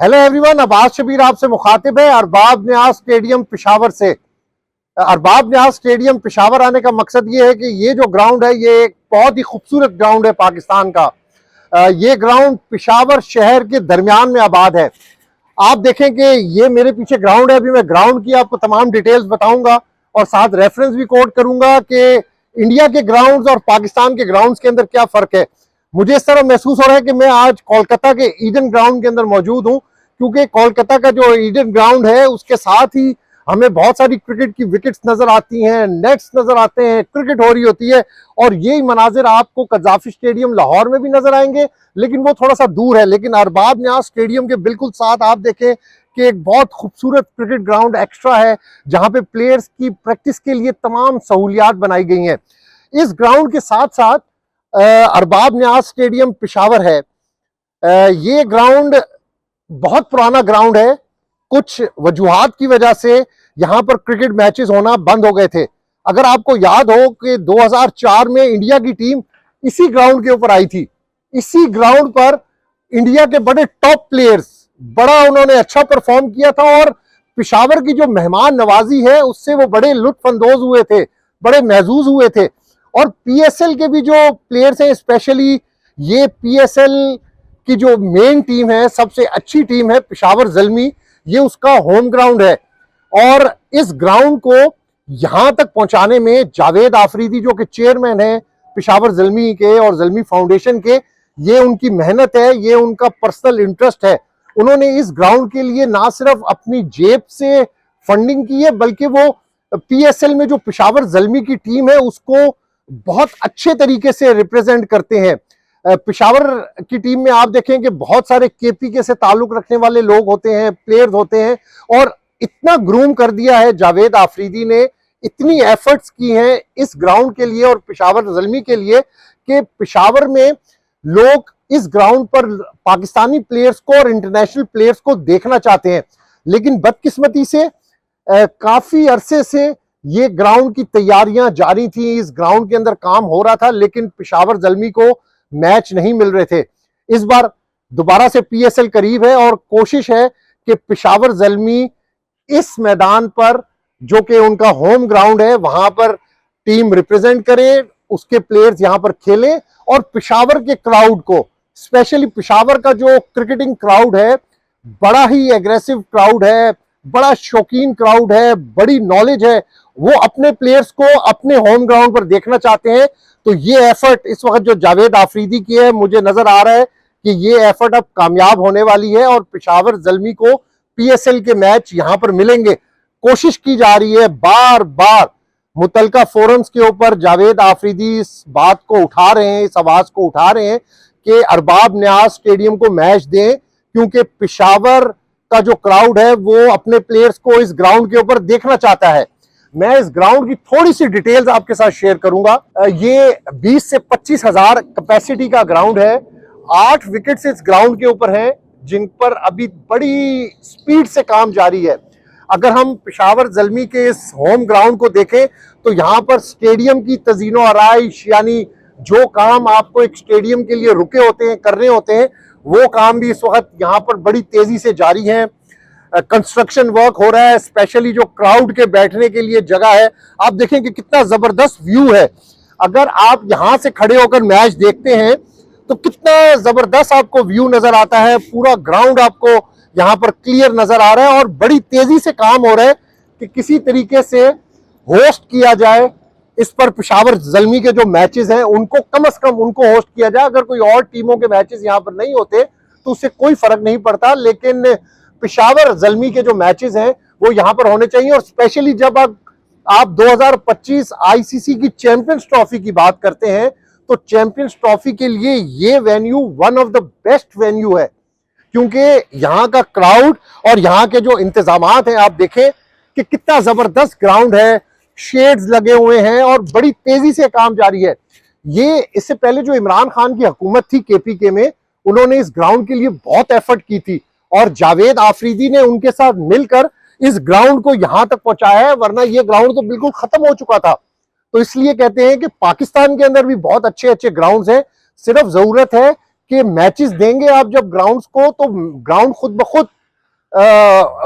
Hello everyone, Abbas Shabir आपसे मुखातिब है अरबाब न्याज स्टेडियम पेशावर से। अरबाब न्याज स्टेडियम पेशावर आने का मकसद ये है कि ये जो ग्राउंड है ये एक बहुत ही खूबसूरत ग्राउंड है पाकिस्तान का। ये ग्राउंड पेशावर शहर के दरमियान में आबाद है। आप देखें कि ये मेरे पीछे ग्राउंड है। अभी मैं ग्राउंड की आपको तमाम डिटेल्स बताऊंगा और साथ रेफरेंस भी कोट करूंगा कि इंडिया के ग्राउंड्स और पाकिस्तान के ग्राउंड्स के अंदर क्या फर्क है। मुझे इस तरह महसूस हो रहा है कि मैं आज कोलकाता के ईडन ग्राउंड के अंदर मौजूद हूं, क्योंकि कोलकाता का जो ईडन ग्राउंड है उसके साथ ही हमें बहुत सारी क्रिकेट की विकेट्स नजर आती हैं, नेट्स नजर आते हैं, क्रिकेट हो रही होती है। और यही मनाजिर आपको कज़ाफी स्टेडियम लाहौर में भी नजर आएंगे, लेकिन वो थोड़ा सा दूर है। लेकिन अरबाब न्याज स्टेडियम के बिल्कुल साथ आप देखें कि एक बहुत खूबसूरत क्रिकेट ग्राउंड एक्स्ट्रा है, जहां पे प्लेयर्स की प्रैक्टिस के लिए तमाम सहूलियात बनाई गई हैं। इस ग्राउंड के साथ साथ अरबाब न्याज स्टेडियम पेशावर है। ये ग्राउंड बहुत पुराना ग्राउंड है। कुछ वजूहात की वजह से यहां पर क्रिकेट मैचेस होना बंद हो गए थे। अगर आपको याद हो कि 2004 में इंडिया की टीम इसी ग्राउंड के ऊपर आई थी। इसी ग्राउंड पर इंडिया के बड़े टॉप प्लेयर्स बड़ा उन्होंने अच्छा परफॉर्म किया था और पेशावर की जो मेहमान नवाजी है उससे वो बड़े लुत्फ अंदोज हुए थे, बड़े महजूज हुए थे। और पीएसएल के भी जो प्लेयर्स हैं, स्पेशली ये पीएसएल की जो मेन टीम है, सबसे अच्छी टीम है पेशावर ज़ल्मी, ये उसका होम ग्राउंड है। और इस ग्राउंड को यहां तक पहुंचाने में जावेद आफरीदी जो कि चेयरमैन है पेशावर ज़ल्मी के और ज़ल्मी फाउंडेशन के, ये उनकी मेहनत है, ये उनका पर्सनल इंटरेस्ट है। उन्होंने इस ग्राउंड के लिए ना सिर्फ अपनी जेब से फंडिंग की है, बल्कि वो पीएसएल में जो पेशावर ज़ल्मी की टीम है उसको बहुत अच्छे तरीके से रिप्रेजेंट करते हैं। पेशावर की टीम में आप देखें कि बहुत सारे केपीके से ताल्लुक रखने वाले लोग होते हैं, प्लेयर्स होते हैं। और इतना ग्रूम कर दिया है जावेद आफरीदी ने, इतनी एफर्ट्स की हैं इस ग्राउंड के लिए और पेशावर ज़ल्मी के लिए कि पेशावर में लोग इस ग्राउंड पर पाकिस्तानी प्लेयर्स को और इंटरनेशनल प्लेयर्स को देखना चाहते हैं। लेकिन बदकिस्मती से काफी अरसे से ये ग्राउंड की तैयारियां जारी थी, इस ग्राउंड के अंदर काम हो रहा था, लेकिन पेशावर ज़ल्मी को मैच नहीं मिल रहे थे। इस बार दोबारा से पीएसएल करीब है और कोशिश है कि पेशावर ज़ल्मी इस मैदान पर, जो कि उनका होम ग्राउंड है, वहां पर टीम रिप्रेजेंट करे, उसके प्लेयर्स यहां पर खेलें और पेशावर के क्राउड को, स्पेशली पेशावर का जो क्रिकेटिंग क्राउड है, बड़ा ही एग्रेसिव क्राउड है, बड़ा शौकीन क्राउड है, बड़ी नॉलेज है, वो अपने प्लेयर्स को अपने होम ग्राउंड पर देखना चाहते हैं। तो ये एफर्ट इस वक्त जो जावेद आफरीदी की है, मुझे नजर आ रहा है कि ये एफर्ट अब कामयाब होने वाली है और पेशावर ज़ल्मी को पीएसएल के मैच यहां पर मिलेंगे। कोशिश की जा रही है, बार बार मुतलका फोरम्स के ऊपर जावेद आफरीदी इस बात को उठा रहे हैं, इस आवाज को उठा रहे हैं कि अरबाब न्याज स्टेडियम को मैच दें, क्योंकि पेशावर का जो क्राउड है वो अपने प्लेयर्स को इस ग्राउंड के ऊपर देखना चाहता है। मैं इस ग्राउंड की थोड़ी सी डिटेल्स आपके साथ शेयर करूंगा। ये 20 से 25 हजार कैपेसिटी का ग्राउंड है। 8 विकेट्स इस ग्राउंड के ऊपर हैं, जिन पर अभी बड़ी स्पीड से काम जारी है। अगर हम पेशावर ज़ल्मी के इस होम ग्राउंड को देखें तो यहाँ पर स्टेडियम की तज़ीनो आराइश, यानी जो काम आपको एक स्टेडियम के लिए रुके होते हैं, करने होते हैं, वो काम भी इस वक्त यहाँ पर बड़ी तेजी से जारी है। कंस्ट्रक्शन वर्क हो रहा है, स्पेशली जो क्राउड के बैठने के लिए जगह है। आप देखें कि कितना जबरदस्त व्यू है। अगर आप यहां से खड़े होकर मैच देखते हैं तो कितना जबरदस्त आपको व्यू नजर आता है। पूरा ग्राउंड आपको यहां पर क्लियर नजर आ रहा है और बड़ी तेजी से काम हो रहा है कि किसी तरीके से होस्ट किया जाए इस पर पेशावर ज़ल्मी के जो मैचेस हैं उनको कम से कम उनको होस्ट किया जाए। अगर कोई और टीमों के मैचेस यहां पर नहीं होते तो उससे कोई फर्क नहीं पड़ता, लेकिन पेशावर ज़ल्मी के जो मैचेस हैं वो यहां पर होने चाहिए। और स्पेशली जब आप 2025 आईसीसी की चैंपियंस ट्रॉफी की बात करते हैं तो चैंपियंस ट्रॉफी के लिए ये venue one of the best venue है, क्योंकि यहाँ का क्राउड और यहाँ के जो इंतजामात हैं, आप देखें कि कितना जबरदस्त ग्राउंड है, शेड्स लगे हुए हैं और बड़ी तेजी से काम जारी है। ये इससे पहले जो इमरान खान की हुकूमत थी केपीके में, उन्होंने इस ग्राउंड के लिए बहुत एफर्ट की थी और जावेद आफरीदी ने उनके साथ मिलकर इस ग्राउंड को यहां तक पहुंचाया है, वरना ये ग्राउंड तो बिल्कुल खत्म हो चुका था। तो इसलिए कहते हैं कि पाकिस्तान के अंदर भी बहुत अच्छे अच्छे ग्राउंड्स हैं, सिर्फ जरूरत है कि मैचेस देंगे आप जब ग्राउंड्स को, तो ग्राउंड खुद ब खुद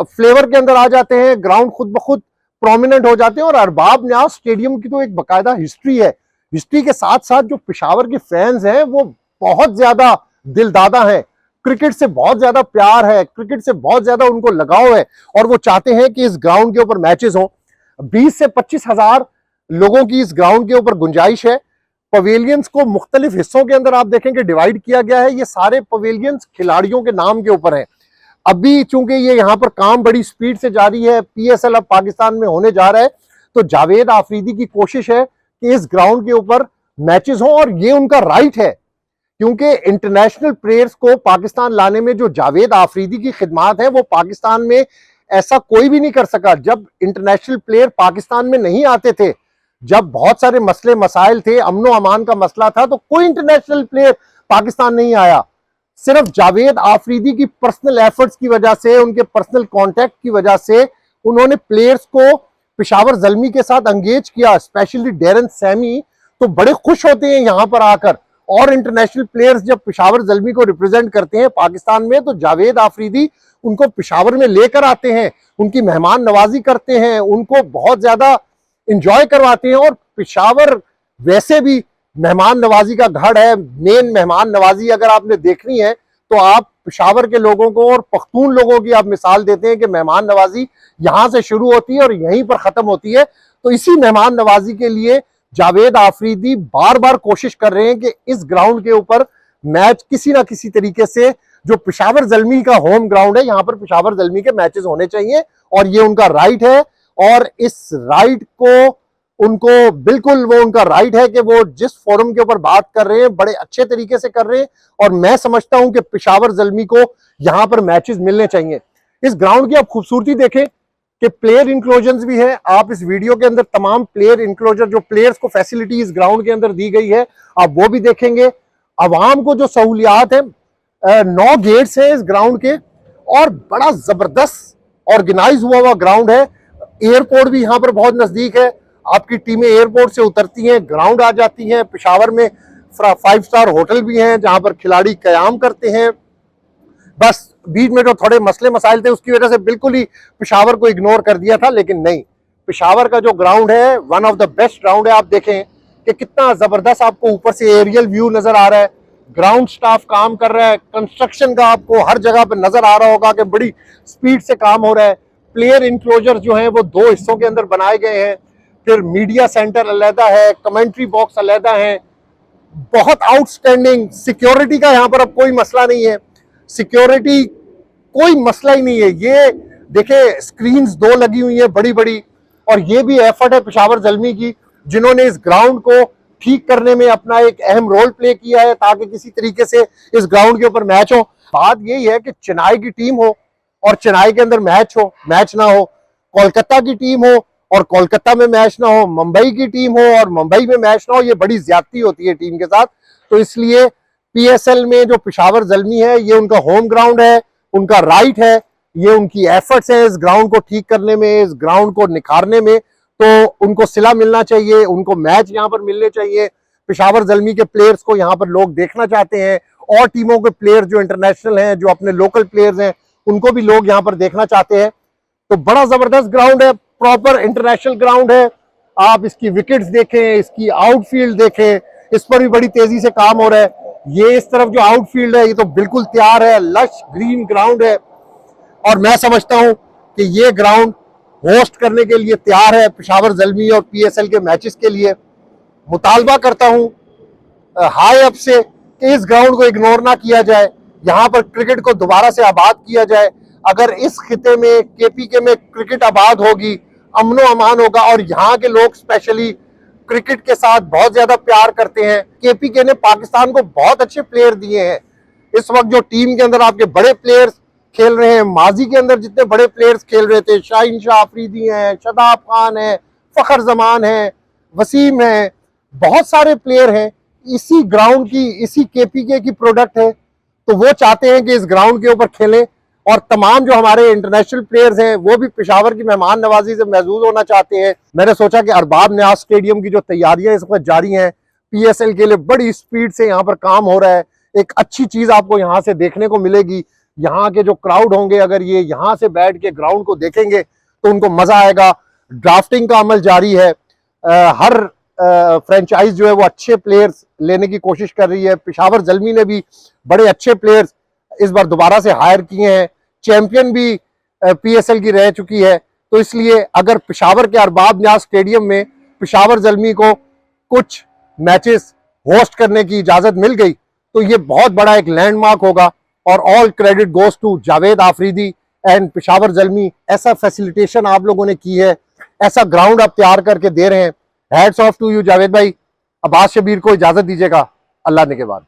फ्लेवर के अंदर आ जाते हैं, ग्राउंड खुद ब खुद प्रोमिनेंट हो जाते हैं। और अरबाब न्याज स्टेडियम की तो एक बाकायदा हिस्ट्री है। हिस्ट्री के साथ साथ जो पेशावर के फैंस हैं वो बहुत ज्यादा दिलदादा हैं, क्रिकेट से बहुत ज्यादा प्यार है, क्रिकेट से बहुत ज्यादा उनको लगाव है, और वो चाहते हैं कि इस ग्राउंड के ऊपर मैचेस हों। 20 से 25 हजार लोगों की इस ग्राउंड के ऊपर गुंजाइश है। पवेलियंस को मुख्तलिफ हिस्सों के अंदर आप देखेंगे डिवाइड किया गया है। ये सारे पवेलियंस खिलाड़ियों के नाम के ऊपर हैं। अभी चूंकि ये यहाँ पर काम बड़ी स्पीड से जारी है, PSL अब पाकिस्तान में होने जा रहा है, तो जावेद आफरीदी की कोशिश है कि इस ग्राउंड के ऊपर मैचेस हों, और ये उनका राइट है, क्योंकि इंटरनेशनल प्लेयर्स को पाकिस्तान लाने में जो जावेद आफरीदी की खिदमात है वो पाकिस्तान में ऐसा कोई भी नहीं कर सका। जब इंटरनेशनल प्लेयर पाकिस्तान में नहीं आते थे, जब बहुत सारे मसले मसाइल थे, अमनो अमान का मसला था, तो कोई इंटरनेशनल प्लेयर पाकिस्तान नहीं आया। सिर्फ जावेद आफरीदी की पर्सनल एफर्ट्स की वजह से, उनके पर्सनल कांटेक्ट की वजह से उन्होंने प्लेयर्स को पेशावर ज़ल्मी के साथ एंगेज किया। स्पेशली डेरन सैमी तो बड़े खुश होते हैं यहाँ पर आकर, और इंटरनेशनल प्लेयर्स जब पेशावर ज़ल्मी को रिप्रेजेंट करते हैं पाकिस्तान में, तो जावेद आफरीदी उनको पेशावर में लेकर आते हैं, उनकी मेहमान नवाजी करते हैं, उनको बहुत ज्यादा इंजॉय करवाते हैं। और पेशावर वैसे भी मेहमान नवाजी का गढ़ है। मेन मेहमान नवाजी अगर आपने देखनी है तो आप पेशावर के लोगों को और पख्तून लोगों की आप मिसाल देते हैं कि मेहमान नवाजी यहां से शुरू होती है और यहीं पर खत्म होती है। तो इसी मेहमान नवाजी के लिए जावेद आफरीदी बार बार कोशिश कर रहे हैं कि इस ग्राउंड के ऊपर मैच किसी ना किसी तरीके से, जो पेशावर ज़ल्मी का होम ग्राउंड है, यहां पर पेशावर ज़ल्मी के मैचेस होने चाहिए, और ये उनका राइट है। और इस राइट को उनको बिल्कुल, वो उनका राइट है कि वो जिस फोरम के ऊपर बात कर रहे हैं बड़े अच्छे तरीके से कर रहे हैं, और मैं समझता हूं कि पेशावर ज़ल्मी को यहां पर मैचेस मिलने चाहिए। इस ग्राउंड की आप खूबसूरती देखें कि प्लेयर इंक्लोजर्स भी है। आप इस वीडियो के अंदर तमाम प्लेयर इंक्लोजर, जो प्लेयर्स को फैसिलिटी इस ग्राउंड के अंदर दी गई है, आप वो भी देखेंगे। अवाम को जो सहूलियात है, 9 गेट्स हैं इस ग्राउंड के, और बड़ा जबरदस्त ऑर्गेनाइज हुआ ग्राउंड है। एयरपोर्ट भी यहाँ पर बहुत नजदीक है। आपकी टीमें एयरपोर्ट से उतरती हैं, ग्राउंड आ जाती हैं। पेशावर में 5 स्टार होटल भी हैं जहां पर खिलाड़ी कयाम करते हैं। बस बीच में जो थोड़े मसले मसाइल थे उसकी वजह से बिल्कुल ही पेशावर को इग्नोर कर दिया था, लेकिन नहीं, पेशावर का जो ग्राउंड है one of the best ground है। आप देखें कि कितना जबरदस्त आपको ऊपर से एरियल व्यू नजर आ रहा है। ग्राउंड स्टाफ काम कर रहा है, कंस्ट्रक्शन का आपको हर जगह पे नजर आ रहा होगा कि बड़ी स्पीड से काम हो रहा है। प्लेयर इंक्लोजर जो है वो 2 हिस्सों के अंदर बनाए गए हैं, फिर मीडिया सेंटर अलहदा है, कमेंट्री बॉक्स अलहदा है। बहुत आउटस्टैंडिंग सिक्योरिटी का यहाँ पर अब कोई मसला नहीं है, सिक्योरिटी कोई मसला ही नहीं है। ये देखे स्क्रीन्स 2 लगी हुई है बड़ी बड़ी, और ये भी एफर्ट है पेशावर ज़ल्मी की, जिन्होंने इस ग्राउंड को ठीक करने में अपना एक अहम रोल प्ले किया है ताकि किसी तरीके से इस ग्राउंड के ऊपर मैच हो। बात यही है कि चेन्नई की टीम हो और चेन्नई के अंदर मैच ना हो, कोलकाता की टीम हो और कोलकाता में मैच ना हो, मुंबई की टीम हो और मुंबई में मैच ना हो, ये बड़ी ज्यादती होती है टीम के साथ। तो इसलिए PSL में जो पेशावर ज़ल्मी है ये उनका होम ग्राउंड है, उनका राइट है, ये उनकी एफर्ट्स हैं इस ग्राउंड को ठीक करने में, इस ग्राउंड को निखारने में, तो उनको सिला मिलना चाहिए, उनको मैच यहाँ पर मिलने चाहिए। पेशावर ज़ल्मी के प्लेयर्स को यहाँ पर लोग देखना चाहते हैं, और टीमों के प्लेयर जो इंटरनेशनल हैं, जो अपने लोकल प्लेयर्स हैं, उनको भी लोग यहाँ पर देखना चाहते हैं। तो बड़ा जबरदस्त ग्राउंड है, प्रॉपर इंटरनेशनल ग्राउंड है। आप इसकी विकेट्स देखें, इसकी आउटफील्ड देखें, इस पर भी बड़ी तेजी से काम हो रहा है। ये इस तरफ जो आउटफील्ड है ये तो बिल्कुल तैयार है, लश ग्रीन ग्राउंड है, और मैं समझता हूं कि ये ग्राउंड होस्ट करने के लिए तैयार है पेशावर ज़ल्मी और PSL के मैचेस के लिए। मुतालबा करता हूं हाई अप से कि इस ग्राउंड को इग्नोर ना किया जाए, यहाँ पर क्रिकेट को दोबारा से आबाद किया जाए। अगर इस खिते में KPK में क्रिकेट आबाद होगी, अमनो अमान होगा, और यहाँ के लोग स्पेशली क्रिकेट के साथ बहुत ज्यादा प्यार करते हैं। KPK ने पाकिस्तान को बहुत अच्छे प्लेयर दिए हैं। इस वक्त जो टीम के अंदर आपके बड़े प्लेयर्स खेल रहे हैं, माजी के अंदर जितने बड़े प्लेयर्स खेल रहे थे, शाहीन शाह अफरीदी हैं, शदाब खान है, फखर जमान है, वसीम है, बहुत सारे प्लेयर हैं, इसी ग्राउंड की, इसी KPK की प्रोडक्ट है। तो वो चाहते हैं कि इस ग्राउंड के ऊपर खेलें, और तमाम जो हमारे इंटरनेशनल प्लेयर्स हैं वो भी पेशावर की मेहमान नवाजी से महजूज होना चाहते हैं। मैंने सोचा कि अरबाब न्याज स्टेडियम की जो तैयारियां इस वक्त जारी हैं, PSL के लिए बड़ी स्पीड से यहाँ पर काम हो रहा है। एक अच्छी चीज आपको यहाँ से देखने को मिलेगी। यहाँ के जो क्राउड होंगे, अगर ये यहाँ से बैठ के ग्राउंड को देखेंगे तो उनको मजा आएगा। ड्राफ्टिंग का अमल जारी है। हर फ्रेंचाइज जो है वो अच्छे प्लेयर्स लेने की कोशिश कर रही है। पेशावर ज़ल्मी ने भी बड़े अच्छे प्लेयर्स इस बार दोबारा से हायर किए हैं। चैंपियन भी PSL की रह चुकी है। तो इसलिए अगर पेशावर के अरबाब न्याज स्टेडियम में पेशावर ज़ल्मी को कुछ मैचेस होस्ट करने की इजाजत मिल गई तो ये बहुत बड़ा एक लैंडमार्क होगा। और all credit goes to Javed Afridi and Peshawar Zalmi. ऐसा फैसिलिटेशन आप लोगों ने की है, ऐसा ग्राउंड आप तैयार करके दे रहे हैं। Hats off to you Javed भाई। अब्बास शबीर को इजाजत दीजिएगा, अल्लाह ने के बाद।